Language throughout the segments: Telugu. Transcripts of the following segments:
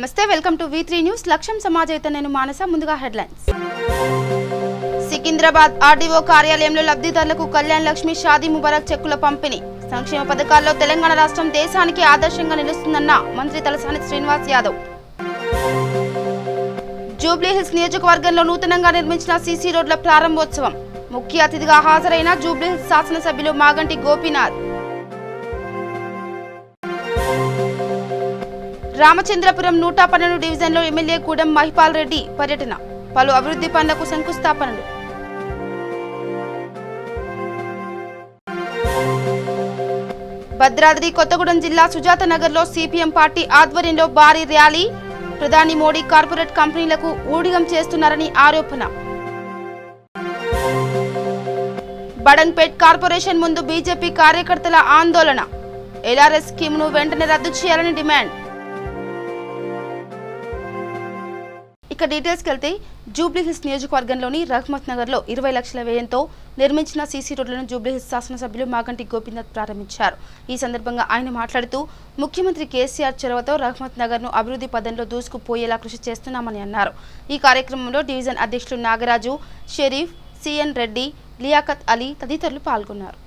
నమస్తే, వెల్కమ్ టు V3 న్యూస్. లక్ష్యం సమాజైతే నేను మానస. ముందుగా హెడ్లైన్స్. సికింద్రాబాద్ ఆర్డీఓ కార్యాలయంలో లబ్ధిదారులకు కళ్యాణ్ లక్ష్మి షాదీ ముబారక్ చెక్కుల పంపిణీ. సంక్షేమ పథకాల్లో తెలంగాణ రాష్ట్రం దేశానికి ఆదర్శంగా నిలుస్తుందన్న మంత్రి తలసాని శ్రీనివాస్ యాదవ్. జూబ్లీహిల్స్ నియోజకవర్గంలో నూతనంగా నిర్మించిన సీసీ రోడ్ల ప్రారంభోత్సవం. ముఖ్య అతిథిగా హాజరైన జూబ్లీహిల్స్ శాసనసభ్యులు మాగంటి గోపీనాథ్. రామచంద్రపురం 112 డివిజన్లో ఎమ్మెల్యే కూడం మహిపాల్ రెడ్డి పర్యటన. పలు అభివృద్ధి పనులకు శంకుస్థాపనలు. భద్రాద్రి కొత్తగూడెం జిల్లా సుజాత నగర్లో సిపిఎం పార్టీ ఆధ్వర్యంలో భారీ ర్యాలీ. ప్రధాని మోడీ కార్పొరేట్ కంపెనీలకు ఊడిగం చేస్తున్నారని ఆరోపణ. బడన్పేట్ కార్పొరేషన్ ముందు బీజేపీ కార్యకర్తల ఆందోళన. ఎల్ఆర్ఎస్ స్కీమ్ను వెంటనే రద్దు చేయాలని డిమాండ్. ఇక డీటెయిల్స్కి వెళ్తే, జూబ్లీహిల్స్ నియోజకవర్గంలోని రహ్మత్ నగర్లో 20 లక్షల వ్యయంతో నిర్మించిన సీసీ రోడ్లను జూబ్లీహిల్స్ శాసనసభ్యులు మాగంటి గోపీనాథ్ ప్రారంభించారు. ఈ సందర్భంగా ఆయన మాట్లాడుతూ, ముఖ్యమంత్రి కేసీఆర్ చొరవతో రహ్మత్ నగర్ను అభివృద్ధి పదంలో దూసుకుపోయేలా కృషి చేస్తున్నామని అన్నారు. ఈ కార్యక్రమంలో డివిజన్ అధ్యక్షులు నాగరాజు, షరీఫ్, సిఎన్ రెడ్డి, లియాఖత్ అలీ తదితరులు పాల్గొన్నారు.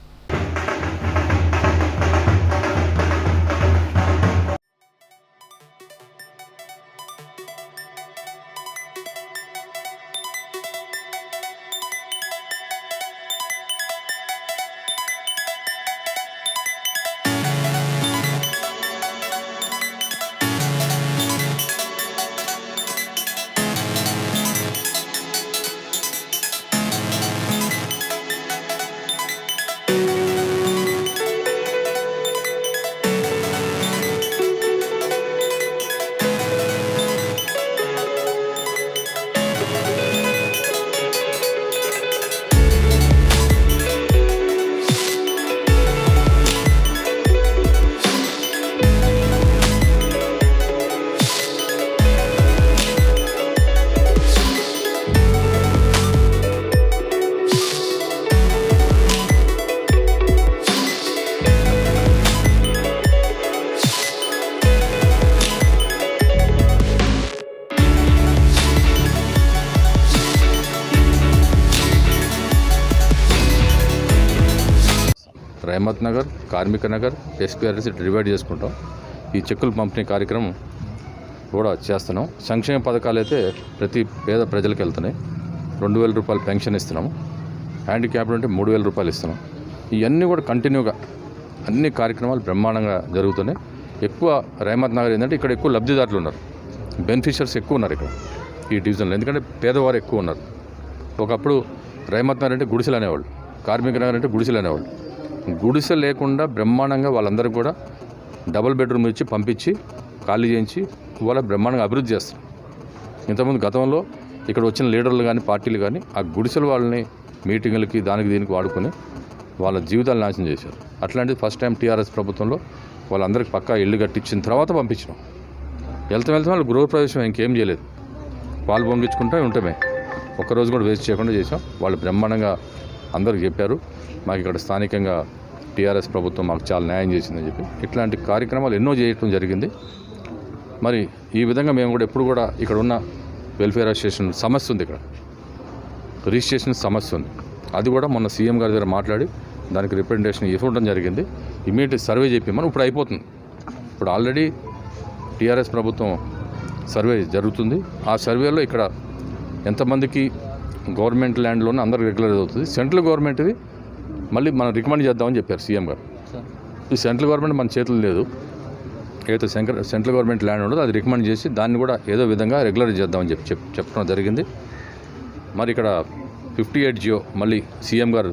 రహమత్ నగర్, కార్మిక నగర్, ఎస్పీఆర్ఎస్ డివైడ్ చేసుకుంటాం. ఈ చెక్కుల పంపిణీ కార్యక్రమం కూడా చేస్తున్నాం. సంక్షేమ పథకాలు అయితే ప్రతి పేద ప్రజలకు వెళ్తున్నాయి. 2000 రూపాయలు పెన్షన్ ఇస్తున్నాము. హ్యాండిక్యాప్డ్ ఉంటే 3000 రూపాయలు ఇస్తున్నాం. ఇవన్నీ కూడా కంటిన్యూగా అన్ని కార్యక్రమాలు బ్రహ్మాండంగా జరుగుతున్నాయి. ఎక్కువ రహమత్ నగర్ ఏంటంటే ఇక్కడ ఎక్కువ లబ్ధిదారులు ఉన్నారు, బెనిఫిషియర్స్ ఎక్కువ ఉన్నారు ఇక్కడ ఈ డివిజన్లో. ఎందుకంటే పేదవారు ఎక్కువ ఉన్నారు. ఒకప్పుడు రహమత్ నగర్ అంటే గుడిసెలు అనేవాళ్ళు, కార్మిక నగర్ అంటే గుడిసెలు అనేవాళ్ళు. గుడిసె లేకుండా బ్రహ్మాండంగా వాళ్ళందరికీ కూడా డబుల్ బెడ్రూమ్ ఇచ్చి పంపించి ఖాళీ చేయించి వాళ్ళ బ్రహ్మాండంగా అభివృద్ధి చేస్తారు. ఇంతకుముందు గతంలో ఇక్కడ వచ్చిన లీడర్లు కానీ పార్టీలు కానీ ఆ గుడిసెల వాళ్ళని మీటింగులకి దానికి దీనికి వాడుకొని వాళ్ళ జీవితాలు నాశనం చేశారు. అట్లాంటిది ఫస్ట్ టైం టీఆర్ఎస్ ప్రభుత్వంలో వాళ్ళందరికీ పక్కా ఇల్లు కట్టించిన తర్వాత పంపించినాం. వెళ్తాం వాళ్ళు గృహప్రవేశం ఇంకేం చేయలేదు, పాలు పంపించుకుంటూ ఉంటామే. ఒక్కరోజు కూడా వేస్ట్ చేయకుండా చేసాం. వాళ్ళు బ్రహ్మాండంగా అందరికి చెప్పారు, మాకు ఇక్కడ స్థానికంగా టీఆర్ఎస్ ప్రభుత్వం మాకు చాలా న్యాయం చేసిందని చెప్పి. ఇట్లాంటి కార్యక్రమాలు ఎన్నో చేయటం జరిగింది. మరి ఈ విధంగా మేము కూడా ఎప్పుడు కూడా ఇక్కడ ఉన్న వెల్ఫేర్ అసోసియేషన్ సమస్య ఉంది, ఇక్కడ రిజిస్ట్రేషన్ సమస్య ఉంది. అది కూడా మొన్న సీఎం గారి దగ్గర మాట్లాడి దానికి రిప్రజెంటేషన్ ఇవ్వడం జరిగింది. ఇమీడియట్ సర్వే చెప్పి ఇప్పుడు అయిపోతుంది. ఇప్పుడు ఆల్రెడీ టీఆర్ఎస్ ప్రభుత్వం సర్వే జరుగుతుంది. ఆ సర్వేలో ఇక్కడ ఎంతమందికి గవర్నమెంట్ ల్యాండ్లోనే అందరికి రెగ్యులర్ అవుతుంది. సెంట్రల్ గవర్నమెంట్ది మళ్ళీ మనం రికమెండ్ చేద్దామని చెప్పారు సీఎం గారు. ఈ సెంట్రల్ గవర్నమెంట్ మన చేతులు లేదు, ఏదైతే సెంట్రల్ గవర్నమెంట్ ల్యాండ్ ఉండదో అది రికమెండ్ చేసి దాన్ని కూడా ఏదో విధంగా రెగ్యులర్ చేద్దామని చెప్పడం జరిగింది. మరి ఇక్కడ 58 జియో మళ్ళీ సీఎం గారు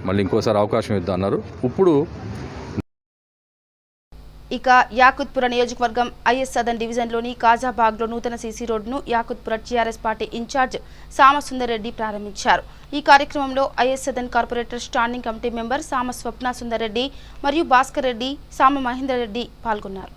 మళ్ళీ ఇంకోసారి అవకాశం ఇద్దాం అన్నారు. ఇప్పుడు ఇక యాకుత్పుర నియోజకవర్గం ఐఎస్ సదన్ డివిజన్లోని కాజాబాగ్లో నూతన సీసీ రోడ్డును Yakutpura TRS party incharge Samasundar Reddy ప్రారంభించారు. ఈ కార్యక్రమంలో IS Sadan corporator standing committee member Sama Swapna Sundar Reddy మరియు భాస్కర్ రెడ్డి, సామ మహేందర్ రెడ్డి పాల్గొన్నారు.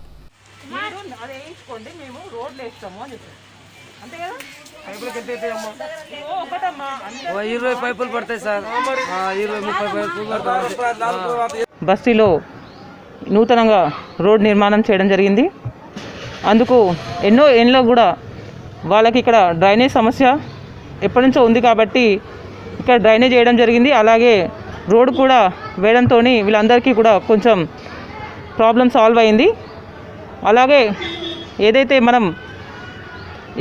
బస్తీలో నూతనంగా రోడ్ నిర్మాణం చేయడం జరిగింది. అందుకు ఎన్నో ఏళ్ళలో కూడా వాళ్ళకి ఇక్కడ డ్రైనేజ్ సమస్య ఎప్పటి నుంచో ఉంది కాబట్టి ఇక్కడ డ్రైనేజ్ వేయడం జరిగింది. అలాగే రోడ్డు కూడా వేయడంతో వీళ్ళందరికీ కూడా కొంచెం ప్రాబ్లం సాల్వ్ అయింది. అలాగే ఏదైతే మనం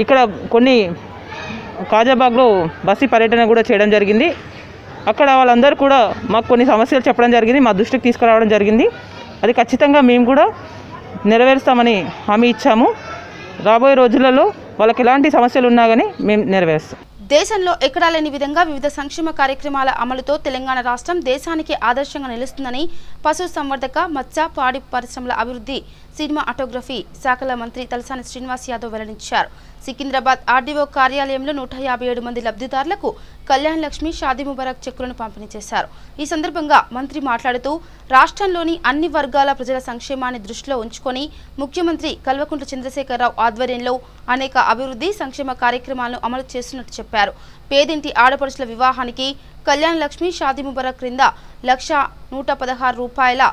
ఇక్కడ కొన్ని కాజాబాగ్లో బస్సు పర్యటన కూడా చేయడం జరిగింది. అక్కడ వాళ్ళందరూ కూడా మాకు కొన్ని సమస్యలు చెప్పడం జరిగింది, మా దృష్టికి తీసుకురావడం జరిగింది. అది ఖచ్చితంగా మేము కూడా నెరవేరుస్తామని హామీ ఇచ్చాము. రాబోయే రోజులలో వాళ్ళకి ఎలాంటి సమస్యలు ఉన్నా కానీ మేము నెరవేరుస్తాం. దేశంలో ఎక్కడా లేని విధంగా వివిధ సంక్షేమ కార్యక్రమాల అమలుతో తెలంగాణ రాష్ట్రం దేశానికి ఆదర్శంగా నిలుస్తుందని పశుసంవర్ధక, మత్స్య, పాడి పరిశ్రమల అభివృద్ధి, సినిమా ఆటోగ్రఫీ శాఖల మంత్రి తలసాని శ్రీనివాస్ యాదవ్ వెల్లడించారు. సికింద్రాబాద్ ఆర్డీఓ కార్యాలయంలో 157 మంది లబ్ధిదారులకు కళ్యాణ్ లక్ష్మి, షాదీ ముబారక్ చెక్కులను పంపిణీ చేశారు. ఈ సందర్భంగా మంత్రి మాట్లాడుతూ రాష్ట్రంలోని అన్ని వర్గాల ప్రజల సంక్షేమాన్ని దృష్టిలో ఉంచుకొని ముఖ్యమంత్రి కల్వకుంట్ల చంద్రశేఖరరావు ఆధ్వర్యంలో అనేక అభివృద్ధి సంక్షేమ కార్యక్రమాలను అమలు చేస్తున్నట్టు చెప్పారు. పేదింటి ఆడపడుచుల వివాహానికి కళ్యాణ్ లక్ష్మి, షాదీ ముబారక్ క్రింద 1,116 రూపాయల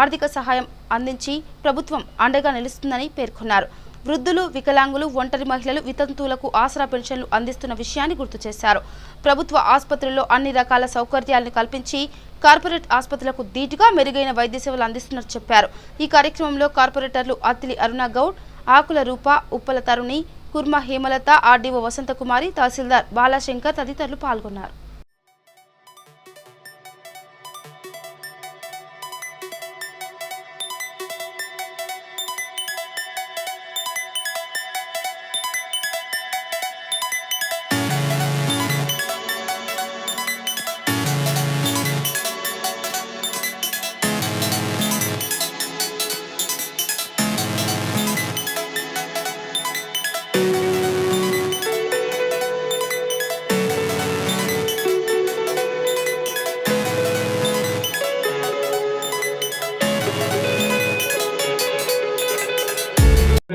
ఆర్థిక సహాయం అందించి ప్రభుత్వం అండగా నిలుస్తుందని పేర్కొన్నారు. వృద్ధులు, వికలాంగులు, ఒంటరి మహిళలు, వితంతువులకు ఆసరా పెన్షన్లు అందిస్తున్న విషయాన్ని గుర్తు చేశారు. ప్రభుత్వ ఆసుపత్రుల్లో అన్ని రకాల సౌకర్యాలను కల్పించి కార్పొరేట్ ఆసుపత్రులకు ధీటుగా మెరుగైన వైద్య సేవలు అందిస్తున్నట్టు చెప్పారు. ఈ కార్యక్రమంలో కార్పొరేటర్లు అత్తిలి అరుణ గౌడ్, ఆకుల రూప, ఉప్పల తరుణి, కుర్మ హేమలత, ఆర్డీఓ వసంతకుమారి, తహసీల్దార్ బాలాశంకర్ తదితరులు పాల్గొన్నారు.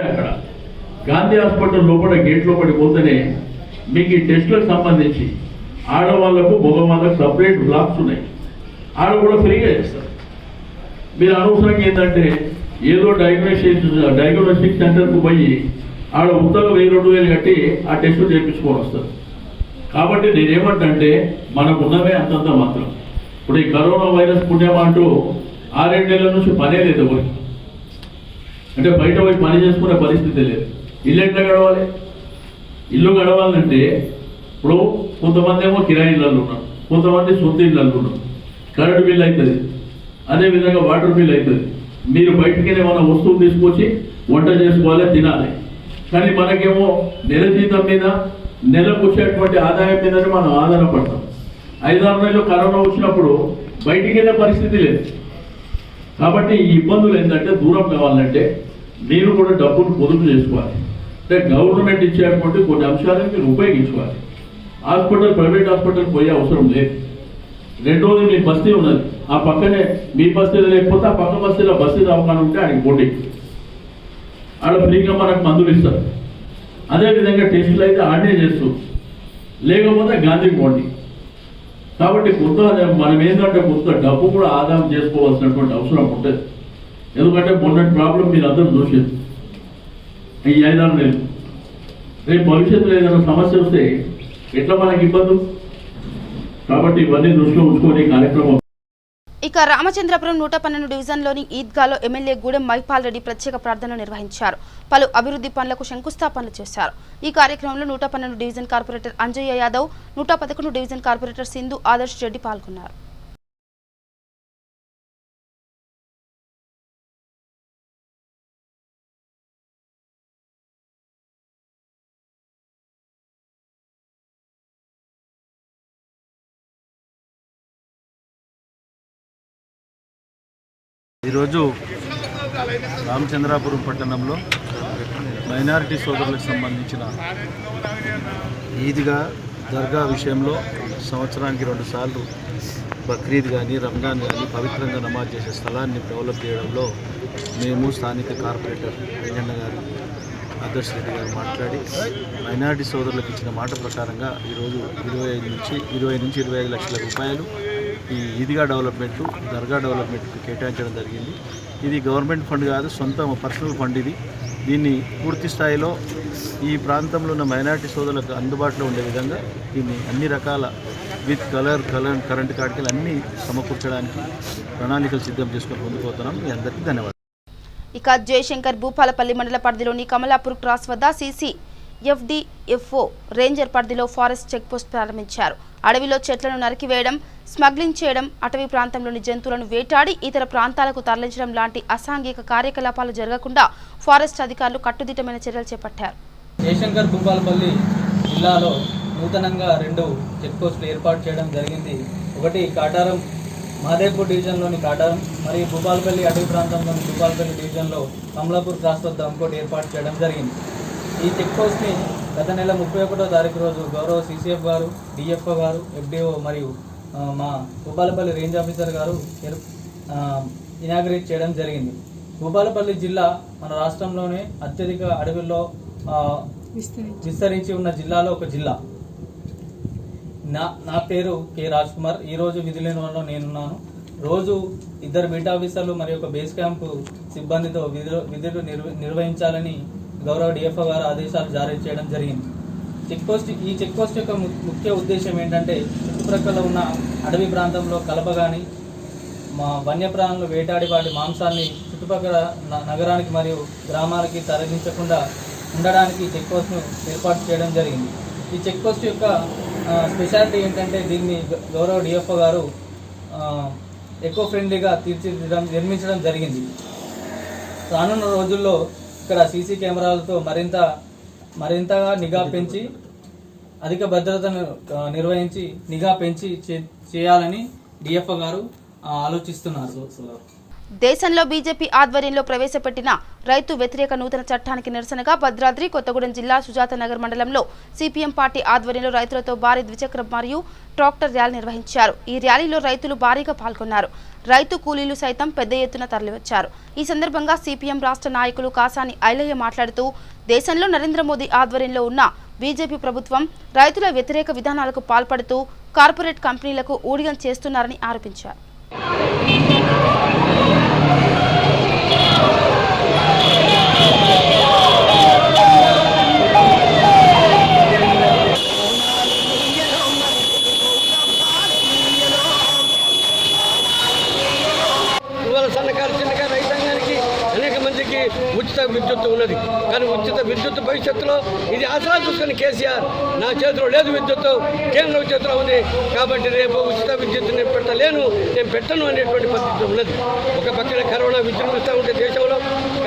అక్కడ గాంధీ హాస్పిటల్ లోపల గేట్ లోపలికి పోతేనే మీకు ఈ టెస్టులకు సంబంధించి ఆడవాళ్లకు, మగవాళ్ళకు సపరేట్ బ్లాక్స్ ఉన్నాయి. ఆడ కూడా ఫ్రీగా చేస్తారు. మీరు అనవసరంగా ఏంటంటే ఏదో డయాగ్నోస్టిక్ సెంటర్కు పోయి ఆడ ఉత్తగా 1,000-2,000 కట్టి ఆ టెస్టు చేయించుకొని వస్తారు. కాబట్టి నేనేమంటే మనకు ఉన్నవే అంతంత మాత్రం. ఇప్పుడు ఈ కరోనా వైరస్ పుణ్యమా అంటూ 6-7 నెలల నుంచి పనే లేదు ఎవరికి. అంటే బయట పోయి పని చేసుకునే పరిస్థితి లేదు. ఇల్లు ఎట్లా గడవాలి? ఇల్లు గడవాలంటే ఇప్పుడు కొంతమంది ఏమో కిరాయి ఇళ్ళల్లో ఉన్నారు, కొంతమంది సొంత ఇళ్ళల్లో ఉన్నారు. కరెంటు బిల్ అవుతుంది, అదేవిధంగా వాటర్ బిల్ అవుతుంది. మీరు బయటికి ఏమైనా వస్తువులు తీసుకొచ్చి వంట చేసుకోవాలి, తినాలి. కానీ మనకేమో నెల జీతం మీద, నెలకు వచ్చేటువంటి ఆదాయం మీదనే మనం ఆధారపడతాం. 5-6 నెలలు కరోనా వచ్చినప్పుడు బయటికి వెళ్ళే పరిస్థితి లేదు. కాబట్టి ఈ ఇబ్బందులు ఏంటంటే దూరం కావాలంటే మీరు కూడా డబ్బును పొదుపు చేసుకోవాలి. అంటే గవర్నమెంట్ ఇచ్చేటువంటి కొన్ని అంశాలను మీరు ఉపయోగించుకోవాలి. హాస్పిటల్, ప్రైవేట్ హాస్పిటల్ పోయే అవసరం లేదు. రెండోది మీ బస్తీ ఉన్నది, ఆ పక్కనే మీ బస్తీలో లేకపోతే ఆ పక్క బస్తీలో బస్తీ దవాఖాన ఉంటే ఆయనకి పోటీ, ఆడ ఫ్రీగా మనకు మందులు ఇస్తారు. అదేవిధంగా టెస్టులు అయితే ఆడనే చేస్తూ, లేకపోతే గాంధీకి పోండి. కాబట్టి కొంత మనం ఏంటంటే కొంత డబ్బు కూడా ఆదాయం చేసుకోవాల్సినటువంటి అవసరం ఉంటుంది. ఎందుకంటే మొన్నటి ప్రాబ్లం మీరు అందరూ చూసేది ఈ 5-6 నెలలు. రేపు భవిష్యత్తులో ఏదైనా సమస్య వస్తే ఎట్లా మనకి ఇబ్బంది. కాబట్టి ఇవన్నీ దృష్టిలో ఉంచుకొని కార్యక్రమం. ఇక రామచంద్రపురం 112 డివిజన్లోని ఈద్గాలో ఎమ్మెల్యే గూడెం మైపాల్ రెడ్డి ప్రత్యేక ప్రార్థనలు నిర్వహించారు. పలు అభివృద్ధి పనులకు శంకుస్థాపనలు చేశారు. ఈ కార్యక్రమంలో 112 division corporator Anjaiah Yadav, 111 division corporator Sindhu Adarsh Reddy పాల్గొన్నారు. ఈరోజు రామచంద్రాపురం పట్టణంలో మైనారిటీ సోదరులకు సంబంధించిన ఈద్గా, దర్గా విషయంలో సంవత్సరానికి 2 సార్లు బక్రీద్ కానీ, రంజాన్ కానీ పవిత్రంగా నమాజ్ చేసే స్థలాన్ని డెవలప్ చేయడంలో మేము స్థానిక కార్పొరేటర్ వెంకన్న గారు, ఆదర్శ్ రెడ్డి గారు మాట్లాడి మైనారిటీ సోదరులకు ఇచ్చిన మాట ప్రకారంగా ఈరోజు 20 నుంచి 25 లక్షల రూపాయలు ఈ ఈద్గా డెవలప్మెంటు, దర్గా డెవలప్మెంట్కి కేటాయించడం జరిగింది. ఇది గవర్నమెంట్ ఫండ్ కాదు, సొంత పర్సనల్ ఫండ్. ఇది దీన్ని పూర్తి స్థాయిలో ఈ ప్రాంతంలో ఉన్న మైనారిటీ సోదరులకు అందుబాటులో ఉండే విధంగా దీన్ని అన్ని రకాల విత్ కరెంట్ కార్డులు అన్నీ సమకూర్చడానికి ప్రణాళికలు సిద్ధం చేసుకొని పొందుకోతున్నాం. మీ అందరికీ ధన్యవాదాలు. ఇక జయశంకర్ భూపాలపల్లి మండల పరిధిలోని కమలాపూర్ క్రాస్ వద్ద CCFDFO రేంజర్ పరిధిలో ఫారెస్ట్ చెక్పోస్ట్ ప్రారంభించారు. అడవిలో చెట్లను నరికివేయడం, స్మగ్లింగ్ చేయడం, అటవీ ప్రాంతంలోని జంతువులను వేటాడి ఇతర ప్రాంతాలకు తరలించడం లాంటి అసాంఘిక కార్యకలాపాలు జరగకుండా ఫారెస్ట్ అధికారులు కట్టుదిట్టమైన చర్యలు చేపట్టారు. జయశంకర్ భూపాలపల్లి జిల్లాలో నూతనంగా 2 చెక్పోస్టులు ఏర్పాటు చేయడం జరిగింది. ఒకటి కాటారం మహదేవ్పూర్ డివిజన్లోని కాటారం మరియు భూపాలపల్లి అటవీ ప్రాంతంలోని భూపాలపల్లి డివిజన్లో కమలాపూర్ క్రాస్ వద్ద ఇంకోటి ఏర్పాటు చేయడం జరిగింది. ఈ చెక్పోస్ట్ని గత నెల 31వ తారీఖు రోజు గౌరవ CCF గారు, DFO గారు, FDO మరియు మా భూపాలపల్లి రేంజ్ ఆఫీసర్ గారు ఇనాగ్రేట్ చేయడం జరిగింది. భూపాలపల్లి జిల్లా మన రాష్ట్రంలోనే అత్యధిక అడవుల్లో విస్తరించి ఉన్న జిల్లాలో ఒక జిల్లా. నా పేరు K. రాజ్ కుమార్. ఈరోజు విధి నిర్వహణలో నేనున్నాను. రోజు 2 బీట్ ఆఫీసర్లు మరియు ఒక బేస్ క్యాంపు సిబ్బందితో విధులు నిర్వహించాలని గౌరవ DFO గారు ఆదేశాలు జారీ చేయడం జరిగింది. ఈ చెక్ పోస్ట్ యొక్క ముఖ్య ఉద్దేశం ఏంటంటే చుట్టుప్రక్కల ఉన్న అడవి ప్రాంతంలో కలప కానీ వన్యప్రాణులు వేటాడి వాటి మాంసాన్ని చుట్టుపక్కల నగరానికి మరియు గ్రామాలకి తరలించకుండా ఉండడానికి చెక్ పోస్ట్ను ఏర్పాటు చేయడం జరిగింది. ఈ చెక్ పోస్ట్ యొక్క స్పెషాలిటీ ఏంటంటే దీన్ని గౌరవ DFO గారు ఎకో ఫ్రెండ్లీగా నిర్మించడం జరిగింది. రానున్న రోజుల్లో ఇక్కడ CC కెమెరాలతో మరింతగా నిఘా పెంచి అధిక భద్రతను నిర్వహించి నిఘా పెంచి చేయాలని DFO గారు ఆలోచిస్తున్నారు. దేశంలో బీజేపీ ఆధ్వర్యంలో ప్రవేశపెట్టిన రైతు వ్యతిరేక నూతన చట్టానికి నిరసనగా భద్రాద్రి కొత్తగూడెం జిల్లా సుజాతనగర్ మండలంలో CPM పార్టీ ఆధ్వర్యంలో రైతులతో భారీ ద్విచక్ర మరియు ట్రాక్టర్ ర్యాలీ నిర్వహించారు. ఈ ర్యాలీలో రైతులు భారీగా పాల్గొన్నారు. రైతు కూలీలు సైతం పెద్ద ఎత్తున తరలివచ్చారు. ఈ సందర్భంగా CPM రాష్ట్ర నాయకులు కాసాని ఐలయ్య మాట్లాడుతూ దేశంలో నరేంద్ర మోదీ ఆధ్వర్యంలో ఉన్న బీజేపీ ప్రభుత్వం రైతుల వ్యతిరేక విధానాలకు పాల్పడుతూ కార్పొరేట్ కంపెనీలకు ఊడిగం చేస్తున్నారని ఆరోపించారు. ఉచిత విద్యుత్ ఉన్నది, కానీ ఉచిత విద్యుత్ భవిష్యత్తులో ఇది ఆసరా చూసుకుని కేసీఆర్ నా చేతిలో లేదు, విద్యుత్తు కేంద్రం చేతిలో ఉంది కాబట్టి రేపు ఉచిత విద్యుత్ నేను పెట్టలేను, నేను పెట్టను అనేటువంటి పరిస్థితి ఉన్నది. ఒక పక్కన కరోనా విజృంభిస్తూ ఉంటే దేశంలో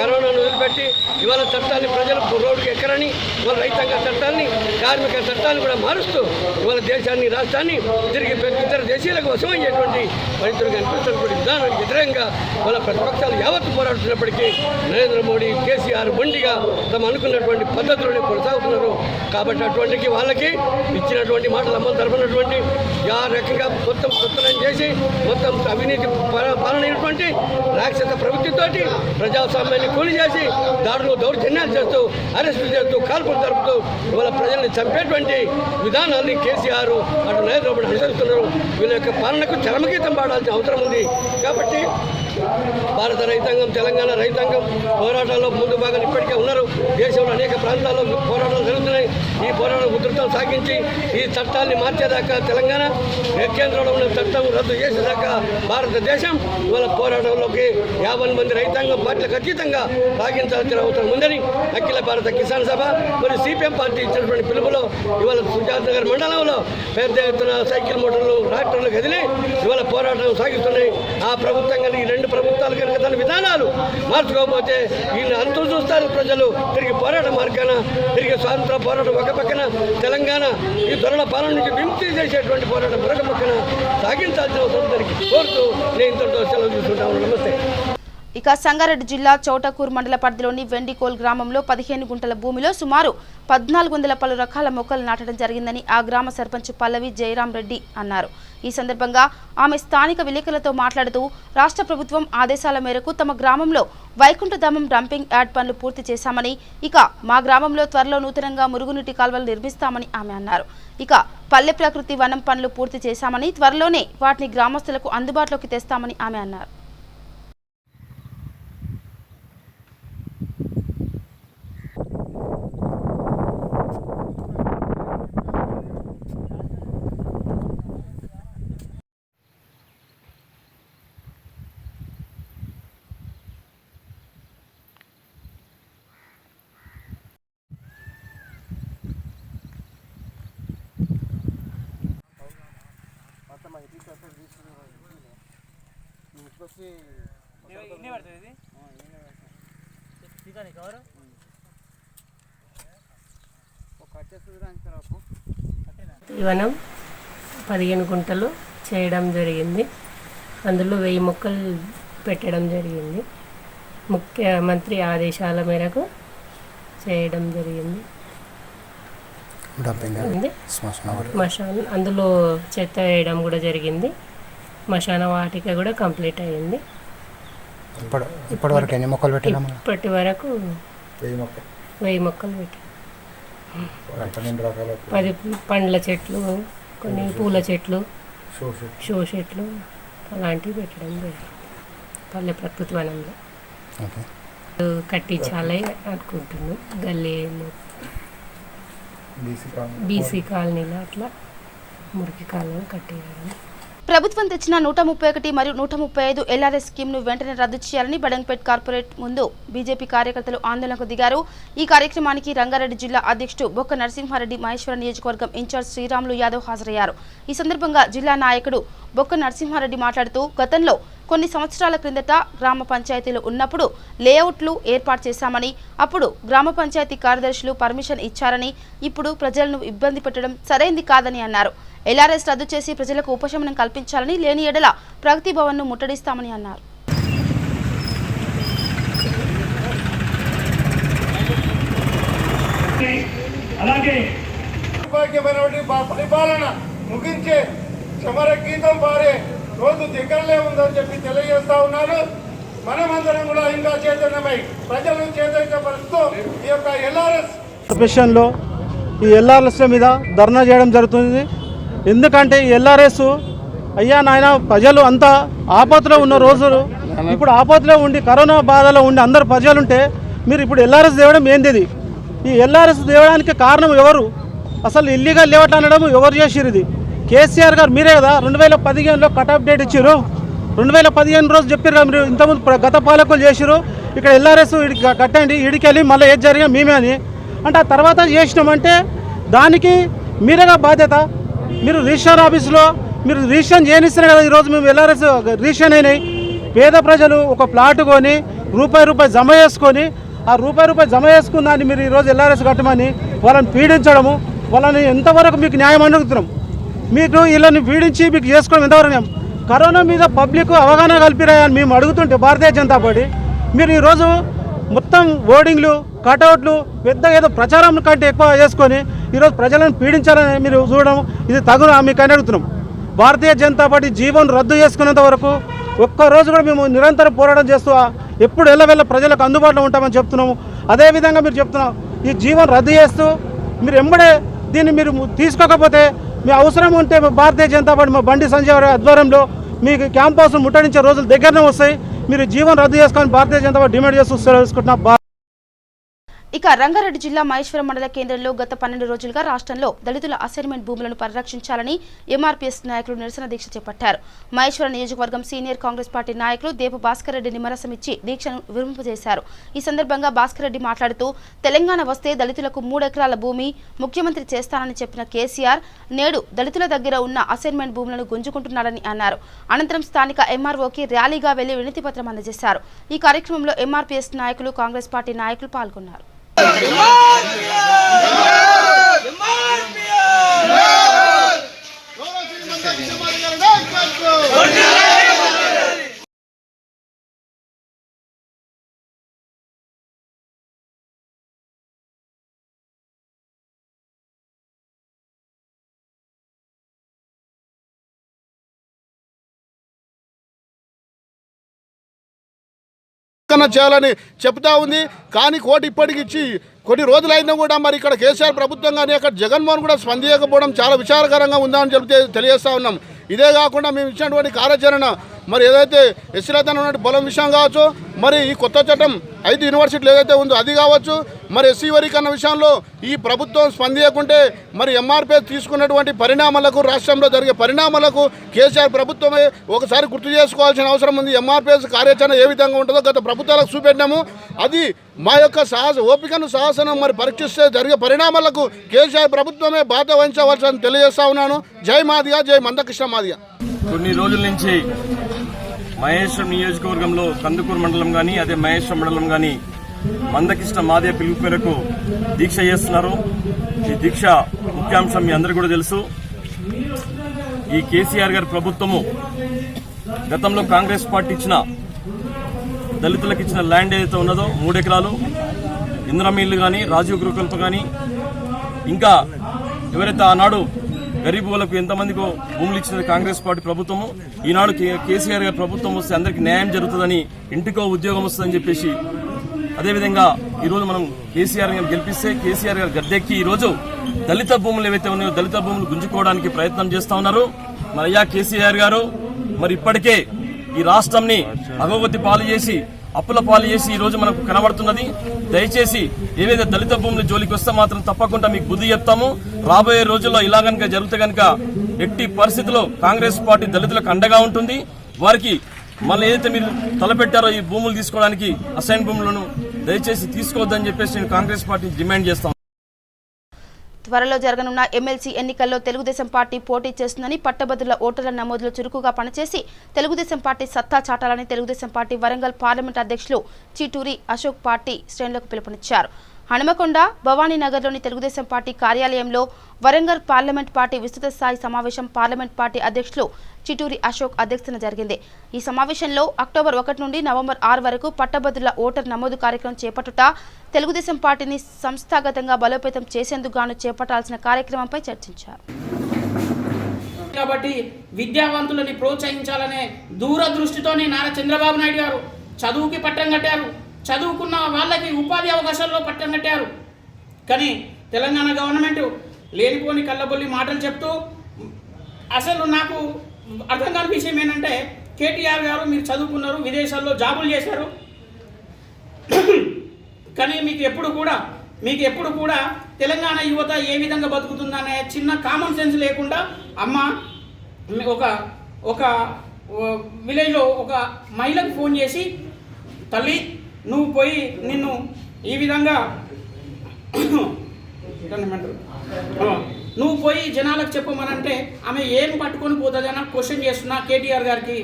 కరోనాను వదిలిపెట్టి ఇవాళ చట్టాన్ని ప్రజలు రోడ్డుకి ఎక్కరని ఇవాళ రైతాంగ చట్టాన్ని కార్మిక చట్టాన్ని కూడా మారుస్తూ ఇవాళ దేశాన్ని రాష్ట్రాన్ని తిరిగి ఇతర దేశీయులకు వశమయ్యేటువంటి రైతులకు అనిపిస్తున్నటువంటి విధానానికి వ్యతిరేకంగా వాళ్ళ ప్రతిపక్షాలు యావత్తు పోరాడుతున్నప్పటికీ నరేంద్ర మోడీ కేసీఆర్ మొండిగా తమ అనుకున్నటువంటి పద్ధతులనే కొనసాగుతున్నారు. కాబట్టి అటువంటికి వాళ్ళకి ఇచ్చినటువంటి మాటలు అమలు జరపనటువంటి ఆ రకంగా మొత్తం కొత్తలను చేసి మొత్తం అవినీతి పాలనైనటువంటి రాక్షస ప్రవృత్తితోటి ప్రజాస్వామ్యాన్ని కూలి చేసి దాడులు దౌర్జన్యాలు చేస్తూ అరెస్టులు చేస్తూ కాల్పులు జరుపుతూ ఇవాళ ప్రజల్ని చంపేటువంటి విధానాన్ని కేసీఆర్ అటు నరేంద్ర మోడీ అనుసరిస్తున్నారు. వీళ్ళ యొక్క పాలనకు చరమగీతం పాడాల్సిన అవసరం ఉంది. కాబట్టి భారత రైతాంగం, తెలంగాణ రైతాంగం పోరాటాల్లో ముందు భాగం ఇప్పటికే ఉన్నారు. దేశంలో అనేక ప్రాంతాల్లో పోరాటాలు జరుగుతున్నాయి. ఈ పోరాటం ఉధృతం సాగించి ఈ చట్టాన్ని మార్చేదాకా తెలంగాణ కేంద్రంలో ఉన్న చట్టం రద్దు చేసేదాకా భారతదేశం ఇవాళ పోరాటంలోకి 50 మంది రైతాంగం పార్టీలకు అతీతంగా సాగించాల్సిన అవసరం ఉందని అఖిల భారత కిసాన్ సభ మరియు CPM పార్టీ ఇచ్చినటువంటి పిలుపులో ఇవాళ సుజాత్ నగర్ మండలంలో పెద్ద ఎత్తున సైకిల్ మోటార్లు ట్రాక్టర్లు కదిలి ఇవాళ పోరాటం సాగిస్తున్నాయి. ఆ ప్రభుత్వం కనుక ఈ 2 ప్రభుత్వాలు కనుక తన విధానాలు మార్చుకోకపోతే వీళ్ళ అంతం చూస్తారు ప్రజలు. తిరిగి పోరాట మార్గాన తిరిగి స్వాతంత్ర పోరాటం ఒక పక్కన, తెలంగాణ ఈ దొరల పాలన నుంచి విముక్తి చేసేటువంటి పోరాటం మరొక పక్కన సాగించాల్సిన అవసరం దానికి కోరుతూ నేను ఇంతటితో సెలవు తీసుకుంటాను. నమస్తే. ఇక సంగారెడ్డి జిల్లా చౌటకూర్ మండల పరిధిలోని వెండికోల్ గ్రామంలో 15 గుంటల భూమిలో సుమారు 1400 పలు రకాల మొక్కలు నాటడం జరిగిందని ఆ గ్రామ సర్పంచ్ పల్లవి జయరాం రెడ్డి అన్నారు. ఈ సందర్భంగా ఆమె స్థానిక విలేకరులతో మాట్లాడుతూ రాష్ట్ర ప్రభుత్వం ఆదేశాల మేరకు తమ గ్రామంలో వైకుంఠధామం డంపింగ్ యార్డ్ పనులు పూర్తి చేశామని, ఇక మా గ్రామంలో త్వరలో నూతనంగా మురుగునీటి కాల్వలు నిర్మిస్తామని ఆమె అన్నారు. ఇక పల్లె ప్రకృతి వనం పనులు పూర్తి చేశామని, త్వరలోనే వాటిని గ్రామస్తులకు అందుబాటులోకి తెస్తామని ఆమె అన్నారు. వనం 15 గుంటలు చేయడం జరిగింది. అందులో 1000 మొక్కలు పెట్టడం జరిగింది. ముఖ్యమంత్రి ఆదేశాల మేరకు చేయడం జరిగింది. శ్మశానం అందులో చెత్త వేయడం కూడా జరిగింది. శ్మశాన వాటిక కూడా కంప్లీట్ అయ్యింది. ఇప్పటి వరకు ఎన్ని మొక్కలు పెట్టాము? ఇప్పటి వరకు 1000 మొక్కలు పెట్టాము. 10 పండ్ల చెట్లు, కొన్ని పూల చెట్లు, షో చెట్లు అలాంటివి పెట్టడం జరిగింది పల్లె ప్రకృతి వనంలో. కట్టించాలి అనుకుంటున్నాం. గల్లీ బీసీ కాలనీలో అట్లా మురికి కాలనీ కట్టేయాలని. ప్రభుత్వం తెచ్చిన 131 మరియు 135 ఎల్ఆర్ఎస్ స్కీమ్ను వెంటనే రద్దు చేయాలని బడంగ్పేట్ కార్పొరేట్ ముందు బీజేపీ కార్యకర్తలు ఆందోళనకు దిగారు. ఈ కార్యక్రమానికి రంగారెడ్డి జిల్లా అధ్యక్షుడు బొక్క నరసింహారెడ్డి, మహేశ్వరం నియోజకవర్గం ఇన్ఛార్జ్ శ్రీరాములు యాదవ్ హాజరయ్యారు. ఈ సందర్భంగా జిల్లా నాయకుడు బొక్క నరసింహారెడ్డి మాట్లాడుతూ, గతంలో కొన్ని సంవత్సరాల క్రిందట గ్రామ పంచాయతీలు ఉన్నప్పుడు లేఅవుట్లు ఏర్పాటు చేశామని, అప్పుడు గ్రామ పంచాయతీ కార్యదర్శులు పర్మిషన్ ఇచ్చారని, ఇప్పుడు ప్రజలను ఇబ్బంది పెట్టడం సరైంది కాదని అన్నారు. ఎల్ఆర్ఎస్ రద్దు చేసి ప్రజలకు ఉపశమనం కల్పించాలని, లేని ఎడల ప్రగతి భవన్ను ముట్టడిస్తామని అన్నారు. అలాగే పరిపాలన ముగించే సమర గీతం పాడే రోజు దగ్గరలే ఉందని చెప్పి తెలియజేస్తా ఉన్నాను. మనమందరం కూడా ఇంకా చైతన్యమై ప్రజలను చైతన్యపరుస్తూ ఈ యొక్క ఎల్ఆర్ఎస్ కార్పొరేషన్లో ఈ ఎల్ఆర్ఎస్ మీద ధర్నా చేయడం జరుగుతుంది. ఎందుకంటే ఈ ఎల్ఆర్ఎస్ అయ్యా నాయన ప్రజలు అంతా ఆపత్తులో ఉన్న రోజులు, ఇప్పుడు ఆపత్తులో ఉండి కరోనా బాధలో ఉండి అందరు ప్రజలుంటే మీరు ఇప్పుడు ఎల్ఆర్ఎస్ తేవడం ఏంది? ఈ ఎల్ఆర్ఎస్ తేవడానికి కారణం ఎవరు? అసలు ఇల్లీగల్ లేవట్ అనడం ఎవరు చేసిరు? ఇది కేసీఆర్ గారు మీరే కదా 2015లో కట్ ఆఫ్ డేట్ ఇచ్చారు. 2015 రోజు చెప్పారు కదా మీరు, ఇంతకుముందు గత పాలకులు చేసిరు ఇక్కడ ఎల్ఆర్ఎస్ కట్టండి, ఇడికెళ్ళి మళ్ళీ ఏది జరిగినా మేమే అని అంటే ఆ తర్వాత చేసినామంటే దానికి మీరేగా బాధ్యత. మీరు రిజిస్టర్ ఆఫీసులో మీరు రిజిస్ట్రేషన్ చేయనిస్తారు కదా. ఈరోజు మేము ఎల్ఆర్ఎస్ రిజిస్ట్రేషన్ అయినాయి. పేద ప్రజలు ఒక ప్లాట్ కొని రూపాయి జమ చేసుకొని ఆ రూపాయి జమ చేసుకున్నాన్ని మీరు ఈరోజు ఎల్ఆర్ఎస్ కట్టమని వాళ్ళని పీడించడము, వాళ్ళని ఎంతవరకు మీకు న్యాయం అడుగుతున్నాం? మీకు వీళ్ళని పీడించి మీకు చేసుకోవడం ఎంతవరకు? కరోనా మీద పబ్లిక్ అవగాహన కల్పిరాయని మేము అడుగుతుంటే భారతీయ జనతా పార్టీ మీరు ఈరోజు మొత్తం ఓడింగ్లు, కటౌట్లు పెద్ద ఏదో ప్రచారం కంటే ఎక్కువ చేసుకొని ఈరోజు ప్రజలను పీడించాలని మీరు చూడడం ఇది తగున మీకు అని అడుగుతున్నాం. భారతీయ జనతా పార్టీ జీవన్ రద్దు చేసుకునేంత వరకు ఒక్కరోజు కూడా మేము నిరంతరం పోరాటం చేస్తూ ఎప్పుడు ఎల్లవెల్ల ప్రజలకు అందుబాటులో ఉంటామని చెప్తున్నాము. అదేవిధంగా మీరు చెప్తున్నాం ఈ జీవన్ రద్దు చేస్తూ మీరు ఎంబడే దీన్ని మీరు తీసుకోకపోతే మీ అవసరం ఉంటే భారతీయ జనతా పార్టీ మా బండి సంజయ్ ఆధ్వర్యంలో మీకు క్యాంపస్ ముట్టడించే రోజులు దగ్గరనే వస్తాయి. మీరు జీవన్ రద్దు చేసుకొని భారతీయ జనతా పార్టీ డిమాండ్ చేస్తూ తెలుసుకుంటున్నాం. ఇక రంగారెడ్డి జిల్లా మహేశ్వరం మండల కేంద్రంలో గత 12 రోజులుగా రాష్ట్రంలో దళితుల అసైన్మెంట్ భూములను పరిరక్షించాలని ఎంఆర్పీఎస్ నాయకులు నిరసన దీక్ష చేపట్టారు. మహేశ్వరం నియోజకవర్గం సీనియర్ కాంగ్రెస్ పార్టీ నాయకులు దేపు భాస్కర్ రెడ్డి నిమ్మరసం ఇచ్చి దీక్షను విరమింపజేశారు. ఈ సందర్భంగా భాస్కర్ రెడ్డి మాట్లాడుతూ, తెలంగాణ వస్తే దళితులకు 3 ఎకరాల భూమి ముఖ్యమంత్రి చేస్తానని చెప్పిన కేసీఆర్ నేడు దళితుల దగ్గర ఉన్న అసైన్మెంట్ భూములను గుంజుకుంటున్నారని అన్నారు. అనంతరం స్థానిక ఎంఆర్ఓకి ర్యాలీగా వెళ్లి వినతి పత్రం అందజేశారు. ఈ కార్యక్రమంలో ఎంఆర్పీఎస్ నాయకులు, కాంగ్రెస్ పార్టీ నాయకులు పాల్గొన్నారు. చేయాలని చెప్తా ఉంది. కానీ కోటి ఇప్పటికి ఇచ్చి కొన్ని రోజులైనా కూడా మరి ఇక్కడ కేసీఆర్ ప్రభుత్వం కానీ అక్కడ జగన్మోహన్ కూడా స్పందించకపోవడం చాలా విచారకరంగా ఉందని తెలియజేస్తూ ఉన్నాం. ఇదే కాకుండా మేము ఇచ్చినటువంటి కార్యాచరణ మరి ఏదైతే ఎస్సీలతో ఉన్నటువంటి పొలం విషయం కావచ్చు, మరి ఈ కొత్త చట్టం 5 యూనివర్సిటీలు ఏదైతే ఉందో అది కావచ్చు, మరి ఎస్సీ వర్గీకరణ విషయంలో ఈ ప్రభుత్వం స్పందించకుంటే మరి ఎంఆర్పీఎస్ తీసుకున్నటువంటి పరిణామాలకు, రాష్ట్రంలో జరిగే పరిణామాలకు కేసీఆర్ ప్రభుత్వమే ఒకసారి గుర్తు చేసుకోవాల్సిన అవసరం ఉంది. ఎంఆర్పీఎస్ కార్యాచరణ ఏ విధంగా ఉంటుందో గత ప్రభుత్వాలకు చూపెట్టాము. అది మా యొక్క ఓపికను సాహసనం మరి పరీక్షిస్తే జరిగే పరిణామాలకు కేసీఆర్ ప్రభుత్వమే బాధ వహించవలసిందని తెలియజేస్తా ఉన్నాను. జై మాదిగా, జై మందకృష్ణ మాదిగా. కొన్ని రోజుల నుంచి మహేశ్వరం నియోజకవర్గంలో కందుకూరు మండలం కానీ, అదే మహేశ్వరం మండలం కానీ మందకృష్ణ మాదిగ పిలుపు మేరకు దీక్ష చేస్తున్నారు. ఈ దీక్ష ముఖ్యాంశం మీ అందరికీ కూడా తెలుసు. ఈ కేసీఆర్ గారి ప్రభుత్వము గతంలో కాంగ్రెస్ పార్టీ ఇచ్చిన దళితులకు ఇచ్చిన ల్యాండ్ ఏదైతే ఉన్నదో 3 ఎకరాలు ఇంద్రమిల్లు కానీ, రాజీవ్ గృహకల్ప కానీ, ఇంకా ఎవరైతే ఆనాడు గరీబ్ వాళ్ళకు ఎంతమందికో భూములు ఇచ్చినది కాంగ్రెస్ పార్టీ ప్రభుత్వము, ఈనాడు కేసీఆర్ గారి ప్రభుత్వం వస్తే అందరికీ న్యాయం జరుగుతుందని, ఇంటికో ఉద్యోగం వస్తుందని చెప్పేసి, అదేవిధంగా ఈరోజు మనం కేసీఆర్ గారిని గెలిపిస్తే కేసీఆర్ గారు గద్దెక్కి ఈరోజు దళిత భూములు ఏవైతే ఉన్నాయో దళిత భూములు గుంజుకోవడానికి ప్రయత్నం చేస్తా ఉన్నారు. మరి అయ్యా కేసీఆర్ గారు మరి ఇప్పటికే ఈ రాష్ట్రంని అగవతి పాలు చేసి, అప్పుల పాలు చేసి ఈరోజు మనకు కనబడుతున్నది. దయచేసి ఏవైతే దళిత భూముల జోలికి వస్తే మాత్రం తప్పకుండా మీకు బుద్ధి చెప్తాము. రాబోయే రోజుల్లో ఇలా కనుక జరిగితే కనుక ఎట్టి పరిస్థితుల్లో కాంగ్రెస్ పార్టీ దళితులకు అండగా ఉంటుంది. వారికి మళ్ళీ ఏదైతే మీరు తలపెట్టారో ఈ భూములు తీసుకోవడానికి అసైన్ భూములను దయచేసి తీసుకోవద్దని చెప్పేసి నేను కాంగ్రెస్ పార్టీని డిమాండ్ చేస్తాను. త్వరలో జరగనున్న ఎమ్మెల్సీ ఎన్నికల్లో తెలుగుదేశం పార్టీ పోటీ చేస్తుందని, పట్టభద్రుల ఓటర్ల నమోదులో చురుకుగా పనిచేసి తెలుగుదేశం పార్టీ సత్తా చాటాలని తెలుగుదేశం పార్టీ వరంగల్ పార్లమెంట్ అధ్యక్షులు చిట్టూరి అశోక్ పార్టీ శ్రేణులకు పిలుపునిచ్చారు. హనుమకొండ, భవానీనగర్లోని తెలుగుదేశం పార్టీ కార్యాలయంలో వరంగల్ పార్లమెంట్ పార్టీ విస్తృత స్థాయి సమావేశం పార్లమెంట్ పార్టీ అధ్యక్షులు చిట్టూరి అశోక్ అధ్యక్షతన జరిగింది. ఈ సమావేశంలో అక్టోబర్ 1 నుండి నవంబర్ 6 వరకు పట్టభద్రుల ఓటర్ నమోదు కార్యక్రమం చేపట్టుట, తెలుగుదేశం పార్టీని సంస్థాగతంగా బలోపేతం చేసేందుకు గాను చేపట్టాల్సిన కార్యక్రమంపై చర్చించారు. కాబట్టి విద్యావంతులని ప్రోత్సహించాలనే దూరదృష్టితోనే నారా చంద్రబాబు నాయుడు గారు చదువుకి పట్టం కట్టారు. చదువుకున్న వాళ్ళకి ఉపాధి అవకాశాల్లో పట్టం కట్టారు. కానీ తెలంగాణ గవర్నమెంట్ లేనిపోని కళ్ళబొల్లి మాటలు చెప్తూ, అసలు నాకు అర్థం కాని విషయం ఏంటంటే, కేటీఆర్ గారు మీరు చదువుకున్నారు, విదేశాల్లో జాబులు చేశారు, కానీ మీకు ఎప్పుడు కూడా తెలంగాణ యువత ఏ విధంగా బతుకుతుందనే చిన్న కామన్ సెన్స్ లేకుండా, అమ్మ ఒక విలేజ్లో ఒక మహిళకు ఫోన్ చేసి, తల్లి నువ్వు పోయి నిన్ను ఈ విధంగా నువ్వు పోయి జనాలకు చెప్పమనంటే ఆమె ఏం పట్టుకొని పోతుంది అని క్వశ్చన్ చేస్తున్నా. కేటీఆర్ గారికి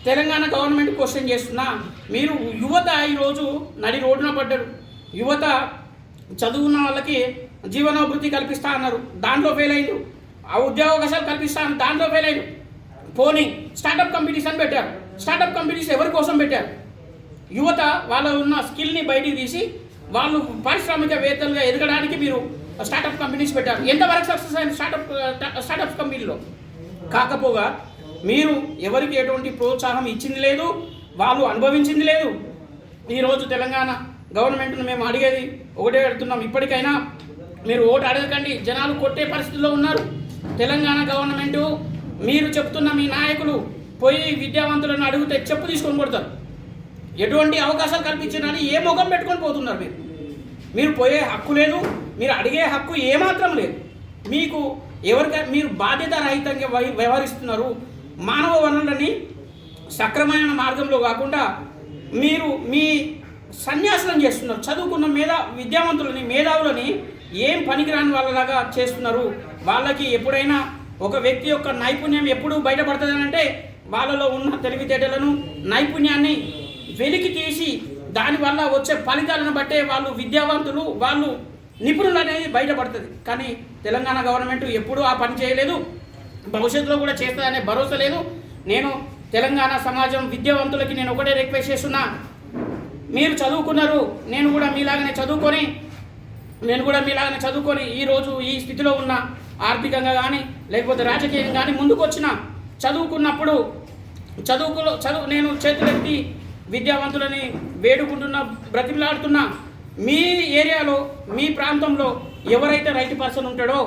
తెలంగాణ గవర్నమెంట్ క్వశ్చన్ చేస్తున్నా. మీరు యువత ఈరోజు నడి రోడ్డున పడ్డారు. యువత చదువున్న వాళ్ళకి జీవనోభివృద్ధి కల్పిస్తా అన్నారు, దాంట్లో ఫెయిల్ అయ్యారు. ఆ ఉద్యోగావకాశాలు కల్పిస్తా అన్నారు, దాంట్లో ఫెయిల్ అయ్యారు. పోనీ స్టార్టప్ కంపెనీస్ అని పెట్టారు. స్టార్టప్ కంపెనీస్ ఎవరి కోసం పెట్టారు? యువత వాళ్ళ ఉన్న స్కిల్ని బయటికి తీసి వాళ్ళు పారిశ్రామికవేత్తలుగా ఎదగడానికి మీరు స్టార్టప్ కంపెనీస్ పెట్టారు. ఎంతవరకు సక్సెస్ అయిన స్టార్టప్ కంపెనీలో? కాకపోగా మీరు ఎవరికి ఎటువంటి ప్రోత్సాహం ఇచ్చింది లేదు, వాళ్ళు అనుభవించింది లేదు. ఈరోజు తెలంగాణ గవర్నమెంట్ను మేము అడిగేది ఒకటే అడుగుతున్నాం, ఇప్పటికైనా మీరు ఓటు అడగకండి. జనాలు కొట్టే పరిస్థితుల్లో ఉన్నారు. తెలంగాణ గవర్నమెంటు మీరు చెప్తున్న మీ నాయకులు పోయి విద్యావంతులను అడిగితే చెప్పు తీసుకొని కొడతారు. ఎటువంటి అవకాశాలు కల్పించినని ఏ ముఖం పెట్టుకొని పోతున్నారు? మీరు పోయే హక్కు లేదు, మీరు అడిగే హక్కు ఏమాత్రం లేదు. మీరు బాధ్యత రహితంగా వ్యవహరిస్తున్నారు. మానవ వనరులని సక్రమైన మార్గంలో కాకుండా మీరు మీ సన్యాసనం చేస్తున్నారు. చదువుకున్న విద్యావంతులని, మేధావులని ఏం పనికిరాని వాళ్ళలాగా చేస్తున్నారు. వాళ్ళకి ఎప్పుడైనా ఒక వ్యక్తి యొక్క నైపుణ్యం ఎప్పుడు బయటపడుతుంది అంటే వాళ్ళలో ఉన్న తెలివితేటలను, నైపుణ్యాన్ని వెలికి తీసి దానివల్ల వచ్చే ఫలితాలను బట్టే వాళ్ళు విద్యావంతులు, వాళ్ళు నిపుణులు అనేది బయటపడుతుంది. కానీ తెలంగాణ గవర్నమెంట్ ఎప్పుడూ ఆ పని చేయలేదు, భవిష్యత్తులో కూడా చేస్తుందనే భరోసా లేదు. నేను తెలంగాణ సమాజం విద్యావంతులకి నేను ఒకటే రిక్వెస్ట్ చేస్తున్నా, మీరు చదువుకున్నారు, నేను కూడా మీలాగానే చదువుకొని ఈరోజు ఈ స్థితిలో ఉన్న, ఆర్థికంగా కానీ లేకపోతే రాజకీయంగా కానీ ముందుకు వచ్చిన, చదువుకున్నప్పుడు నేను చేతులెత్తి విద్యావంతులని వేడుకుంటున్నా, బ్రతిమలాడుతున్నా. మీ ఏరియాలో, మీ ప్రాంతంలో ఎవరైతే రైట్ పర్సన్ ఉంటాడో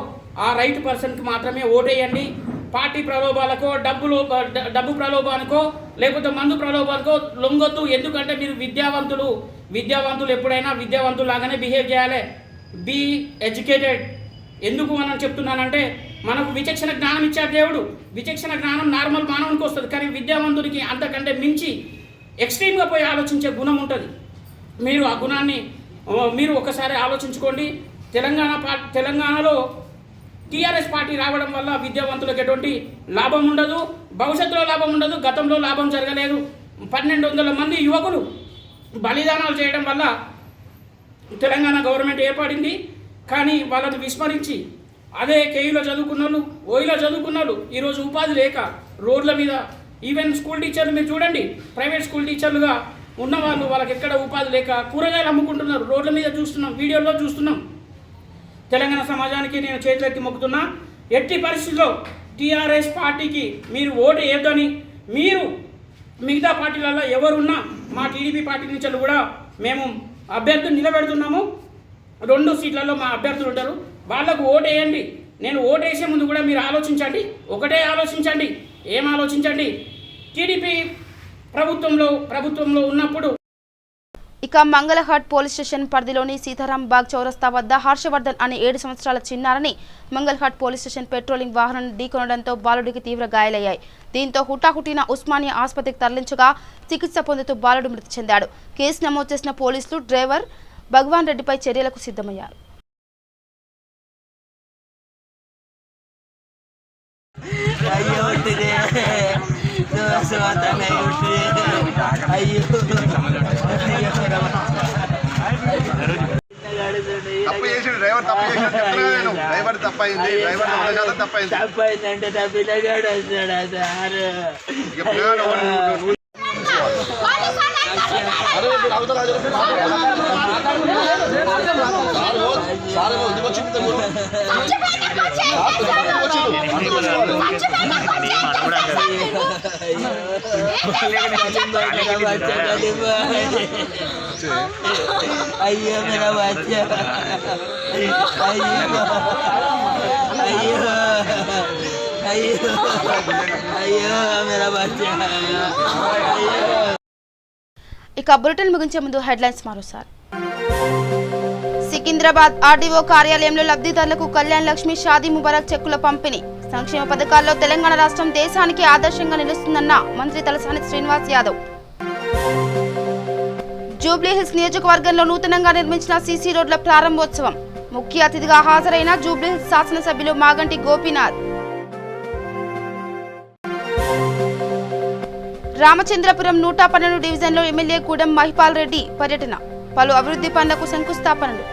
ఆ రైట్ పర్సన్కి మాత్రమే ఓటేయండి. పార్టీ ప్రలోభాలకో, డబ్బు ప్రలోభానికో లేకపోతే మందు ప్రలోభాలకో లొంగొద్దు. ఎందుకంటే మీరు విద్యావంతులు ఎప్పుడైనా విద్యావంతులు లాగానే బిహేవ్ చేయాలి. Be educated. ఎందుకు అని చెప్తున్నానంటే మనకు విచక్షణ జ్ఞానం ఇచ్చాడు దేవుడు. విచక్షణ జ్ఞానం నార్మల్ మానవునికి వస్తుంది, కానీ విద్యావంతుడికి అంతకంటే మించి ఎక్స్ట్రీమ్గా పోయి ఆలోచించే గుణం ఉంటుంది. మీరు ఆ గుణాన్ని మీరు ఒకసారి ఆలోచించుకోండి. తెలంగాణలో టీఆర్ఎస్ పార్టీ రావడం వల్ల విద్యావంతులకు ఎటువంటి లాభం ఉండదు, భవిష్యత్తులో లాభం ఉండదు, గతంలో లాభం జరగలేదు. 1200 మంది యువకులు బలిదానాలు చేయడం వల్ల తెలంగాణ గవర్నమెంట్ ఏర్పడింది. కానీ వాళ్ళని విస్మరించి అదే కేయూలో చదువుకున్న వాళ్ళు, ఓయిలో చదువుకున్న వాళ్ళు ఈరోజు ఉపాధి లేక రోడ్ల మీద, ఈవెన్ స్కూల్ టీచర్లు మీరు చూడండి, ప్రైవేట్ స్కూల్ టీచర్లుగా ఉన్నవాళ్ళు వాళ్ళకి ఎక్కడ ఉపాధి లేక కూరగాయలు అమ్ముకుంటున్నారు. రోడ్ల మీద చూస్తున్నాం, వీడియోలో చూస్తున్నాం. తెలంగాణ సమాజానికి నేను చేతులెత్తి మొక్కుతున్నా, ఎట్టి పరిస్థితుల్లో టీఆర్ఎస్ పార్టీకి మీరు ఓటు వేయొద్దని, మీరు మిగతా పార్టీలలో ఎవరున్నా మా టీడీపీ పార్టీ నుంచి కూడా మేము అభ్యర్థులు నిలబెడుతున్నాము. 2 సీట్లలో మా అభ్యర్థులు ఉంటారు, వాళ్ళకు ఓటు వేయండి. నేను ఓటు వేసే ముందు కూడా మీరు ఆలోచించండి. ఒకటే ఆలోచించండి. ఏం ఆలోచించండి? టీడీపీ ప్రభుత్వంలో ఉన్నప్పుడు ఇక మంగళహాట్ పోలీస్ స్టేషన్ పరిధిలోని సీతారాం బాగ్ చౌరస్తా వద్ద హర్షవర్ధన్ అనే 7 సంవత్సరాల చిన్నారని మంగళహాట్ పోలీస్ స్టేషన్ పెట్రోలింగ్ వాహనం ఢీకొనడంతో బాలుడికి తీవ్ర గాయాలయ్యాయి. దీంతో హుటాహుటిన ఉస్మానియా ఆసుపత్రికి తరలించగా చికిత్స పొందుతూ బాలుడు మృతి చెందాడు. కేసు నమోదు చేసిన పోలీసులు డ్రైవర్ భగవాన్ రెడ్డిపై చర్యలకు సిద్ధమయ్యారు. తప్పు చేసి డ్రైవర్ తప్పు చేసి డ్రైవర్ తప్పైంది, డ్రైవర్ తప్పైందంటే తప్పినగాడు వస్తాడా అయ్యో मेरा बच्चा, అయ్యో అయ్యో అయ్యో అయ్యో मेरा बच्चा. ఇక బులెటిన్ ముగించే ముందు హెడ్లైన్స్ మరోసారి. సికింద్రాబాద్ ఆర్డీఓ కార్యాలయంలో లబ్ధిదారులకు కళ్యాణ్ లక్ష్మి షాదీ ముబారక్ చెక్కుల పంపిణీ. సంక్షేమ పథకాల్లో తెలంగాణ రాష్ట్రం దేశానికి ఆదర్శంగా నిలుస్తుందన్న మంత్రి తలసాని శ్రీనివాస్ యాదవ్. జూబ్లీహిల్స్ నియోజకవర్గంలో నూతనంగా నిర్మించిన సీసీ రోడ్ల ప్రారంభోత్సవం. ముఖ్య అతిథిగా హాజరైన జూబ్లీహిల్స్ శాసనసభ్యులు మాగంటి గోపీనాథ్. రామచంద్రపురం 112 డివిజన్లో ఎమ్మెల్యే గూడెం మహిపాల్ రెడ్డి పర్యటన. పలు అభివృద్ధి పనులకు శంకుస్థాపనలు.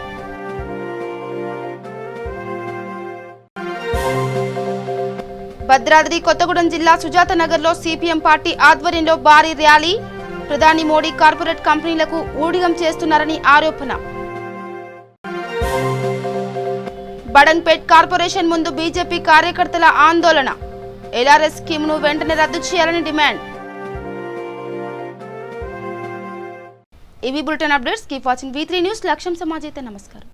భద్రాద్రి కొత్తగూడెం జిల్లా సుజాత నగర్లో సిపిఎం పార్టీ ఆధ్వర్యంలో భారీ ర్యాలీ. ప్రధాని మోడీ కార్పొరేట్ కంపెనీలకు ఊడిగం చేస్తున్నారని ఆరోపణ. బడన్పేట్ కార్పొరేషన్ ముందు బీజేపీ కార్యకర్తల ఆందోళన. ఎల్ఆర్ఎస్ స్కీమ్ను వెంటనే రద్దు చేయాలని డిమాండ్. ఇవి bulletin updates. Keep watching V3 news. లక్ష్యం సమాజైతే. నమస్కారం.